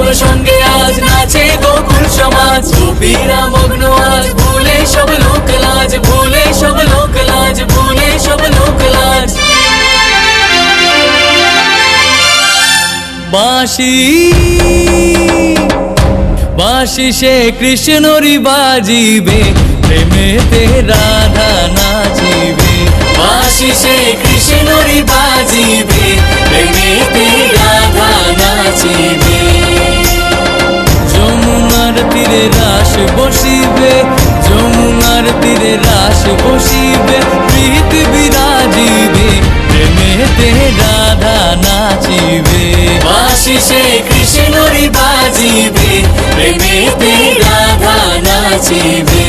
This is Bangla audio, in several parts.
প্রসঙ্গে আজ নাচে গোকুল সমাজ, গোপীরা মগ্ন আজ ভুলে সব লোক লাজ, ভুলে সব লোক লাজ, ভুলে সব লোক লাজ। বাঁশি বাঁশি সে কৃষ্ণরি বাজিবে, প্রেমেতে রাধা নাচিবে। বাঁশি সে কৃষ্ণরি বাজিবে, প্রেমেতে রাধা নাচিবে। যমুনার তীরে রাস বসিবে, যমুনার তীরে রাস বসিবে, প্রীত বিরাজিবে, প্রেমেতে রাধা নাচিবে। বাঁশি সে কৃষ্ণরি বাজিবে, প্রেমেতে রাধা নাচিবে।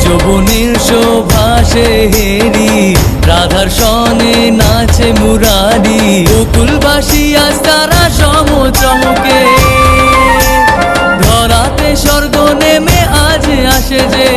যৌবনের শোভাসে হেরি, রাধার সনে নাচে মুরারি। গোকুলবাসী আজ তারা সমচমকে, ধরাতে স্বর্গ নেমে আজ আসে যে।